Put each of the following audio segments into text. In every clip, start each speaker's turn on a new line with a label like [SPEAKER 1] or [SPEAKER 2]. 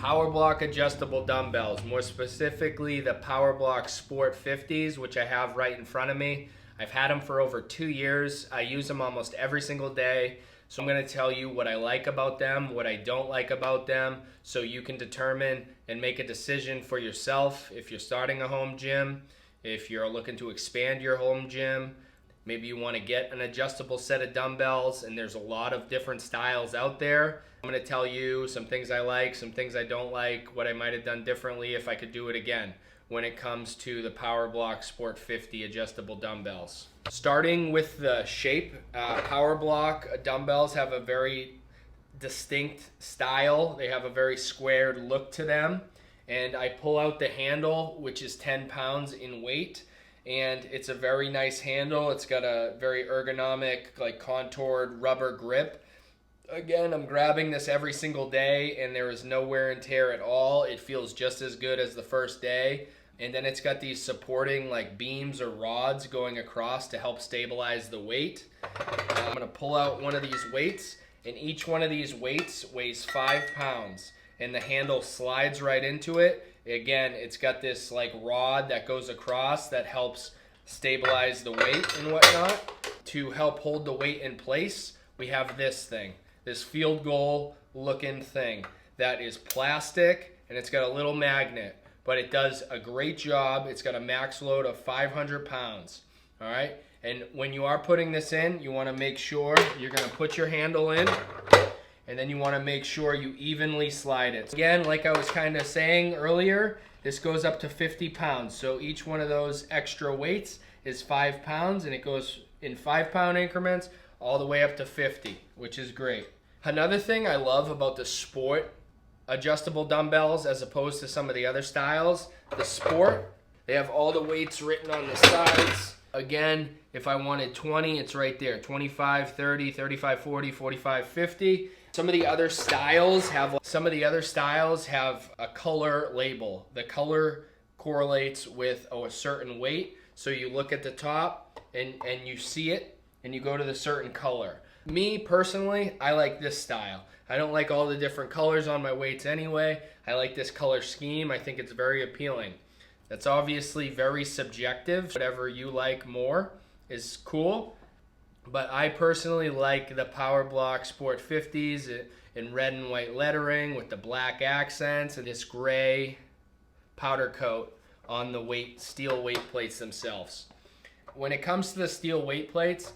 [SPEAKER 1] Powerblock adjustable dumbbells, more specifically the Powerblock Sport 50s, which I have right in front of me. I've had them for over 2 years. I use them almost every single day. So I'm going to tell you what I like about them, what I don't like about them, so you can determine and make a decision for yourself if you're starting a home gym, if you're looking to expand your home gym. Maybe you want to get an adjustable set of dumbbells, and there's a lot of different styles out there. I'm going to tell you some things I like, some things I don't like, what I might have done differently if I could do it again when it comes to the Powerblock Sport 50 adjustable dumbbells. Starting with the shape, Powerblock dumbbells have a very distinct style. They have a very squared look to them. And I pull out the handle, which is 10 pounds in weight. And it's a very nice handle. It's got a very ergonomic, like contoured rubber grip. Again, I'm grabbing this every single day and there is no wear and tear at all. It feels just as good as the first day. And then it's got these supporting like beams or rods going across to help stabilize the weight. I'm gonna pull out one of these weights, and each one of these weights weighs 5 pounds. And the handle slides right into it. Again, it's got this like rod that goes across that helps stabilize the weight and whatnot. To help hold the weight in place, we have this thing, this field goal looking thing that is plastic, and it's got a little magnet, but it does a great job. It's got a max load of 500 pounds, all right? And when you are putting this in, you wanna make sure you're gonna put your handle in, and then you want to make sure you evenly slide it. Again, like I was kind of saying earlier, this goes up to 50 pounds. So each one of those extra weights is 5 pounds, and it goes in 5 pound increments all the way up to 50, which is great. Another thing I love about the Sport adjustable dumbbells as opposed to some of the other styles, the Sport, they have all the weights written on the sides. Again, if I wanted 20, it's right there. 25, 30, 35, 40, 45, 50. Some of the other styles have a color label. The color correlates with a certain weight. So you look at the top and you see it and you go to the certain color. Me personally, I like this style. I don't like all the different colors on my weights anyway. I like this color scheme. I think it's very appealing. That's obviously very subjective. Whatever you like more is cool. But I personally like the Powerblock Sport 50s in red and white lettering with the black accents and this gray powder coat on the steel weight plates themselves. When it comes to the steel weight plates,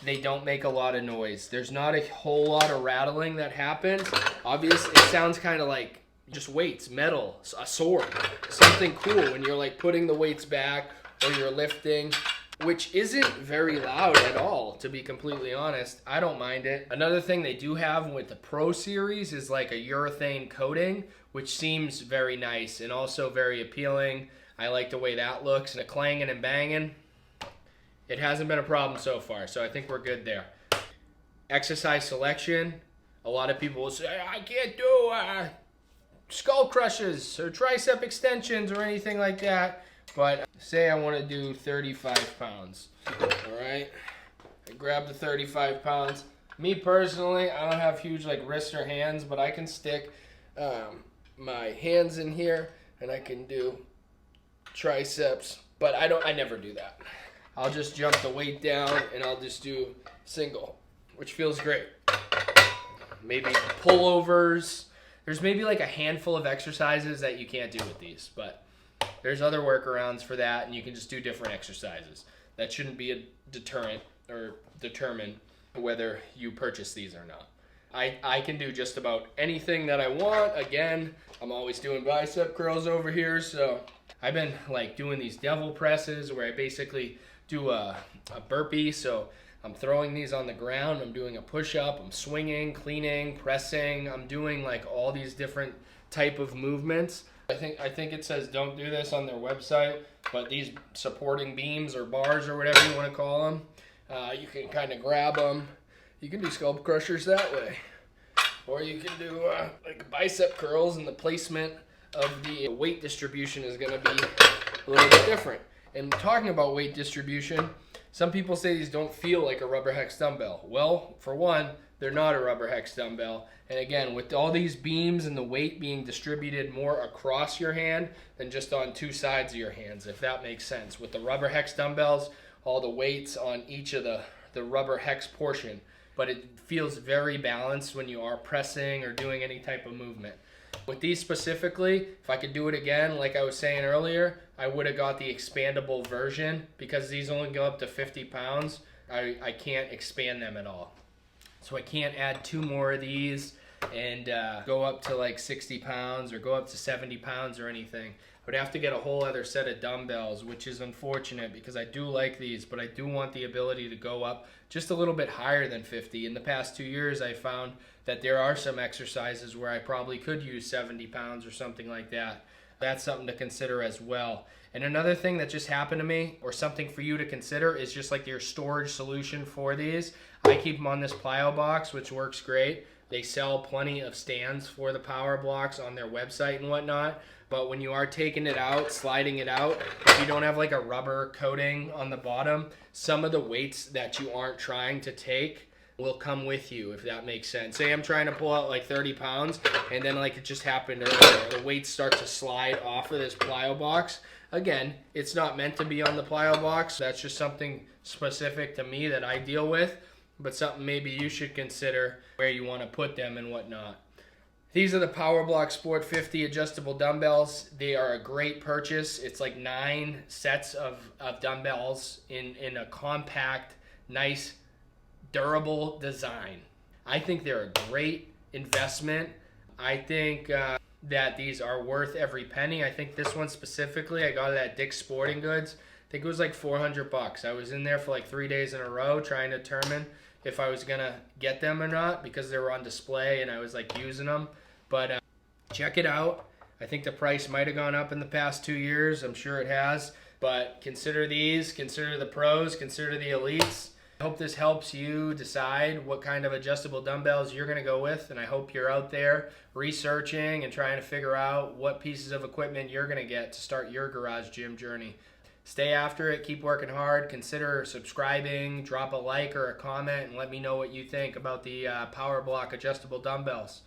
[SPEAKER 1] they don't make a lot of noise. There's not a whole lot of rattling that happens. Obviously, it sounds kind of like just weights, metal, a sword, something cool when you're like putting the weights back or you're lifting, which isn't very loud at all, to be completely honest. I don't mind it. Another thing they do have with the Pro Series is like a urethane coating, which seems very nice and also very appealing. I like the way that looks. And the clanging and banging, it hasn't been a problem so far, so I think we're good there. Exercise selection, a lot of people will say, I can't do skull crushes or tricep extensions or anything like that. But say I want to do 35 pounds, all right? I grab the 35 pounds. Me personally, I don't have huge like wrists or hands, but I can stick my hands in here and I can do triceps, but I never do that. I'll just jump the weight down and I'll just do single, which feels great. Maybe pullovers. There's maybe like a handful of exercises that you can't do with these, but there's other workarounds for that, and you can just do different exercises. That shouldn't be a deterrent or determine whether you purchase these or not. I can do just about anything that I want. Again, I'm always doing bicep curls over here, so I've been like doing these devil presses where I basically do a burpee. So I'm throwing these on the ground, I'm doing a push-up, I'm swinging, cleaning, pressing. I'm doing like all these different type of movements. I think it says don't do this on their website, but these supporting beams or bars or whatever you want to call them, you can kind of grab them. You can do skull crushers that way, or you can do like bicep curls, and the placement of the weight distribution is going to be a little bit different. And talking about weight distribution, some people say these don't feel like a rubber hex dumbbell. Well, for one, they're not a rubber hex dumbbell. And again, with all these beams and the weight being distributed more across your hand than just on two sides of your hands, if that makes sense. With the rubber hex dumbbells, all the weights on each of the rubber hex portion, but it feels very balanced when you are pressing or doing any type of movement. With these specifically, if I could do it again, like I was saying earlier, I would have got the expandable version. Because these only go up to 50 pounds, I can't expand them at all. So I can't add 2 more of these and go up to like 60 pounds or go up to 70 pounds or anything. I would have to get a whole other set of dumbbells, which is unfortunate because I do like these, but I do want the ability to go up just a little bit higher than 50. In the past 2 years, I found that there are some exercises where I probably could use 70 pounds or something like that. That's something to consider as well. And another thing that just happened to me, or something for you to consider, is just like your storage solution for these. I keep them on this plyo box, which works great. They sell plenty of stands for the power blocks on their website and whatnot. But when you are taking it out, sliding it out, if you don't have like a rubber coating on the bottom, some of the weights that you aren't trying to take will come with you, if that makes sense. Say I'm trying to pull out like 30 pounds and then like it just happened earlier, the weights start to slide off of this plyo box. Again, it's not meant to be on the plyo box. That's just something specific to me that I deal with, but something maybe you should consider where you want to put them and whatnot. These are the Powerblock Sport 50 adjustable dumbbells. They are a great purchase. It's like 9 sets of dumbbells in a compact, nice, durable design. I think they're a great investment. I think that these are worth every penny. I think this one specifically, I got it at Dick's Sporting Goods. I think it was like $400. I was in there for like 3 days in a row trying to determine if I was gonna get them or not because they were on display and I was like using them. But check it out. I think the price might have gone up in the past 2 years. I'm sure it has. But consider these, consider the pros, consider the elites. I hope this helps you decide what kind of adjustable dumbbells you're going to go with, and I hope you're out there researching and trying to figure out what pieces of equipment you're going to get to start your garage gym journey. Stay after it, keep working hard, consider subscribing, drop a like or a comment, and let me know what you think about the Powerblock adjustable dumbbells.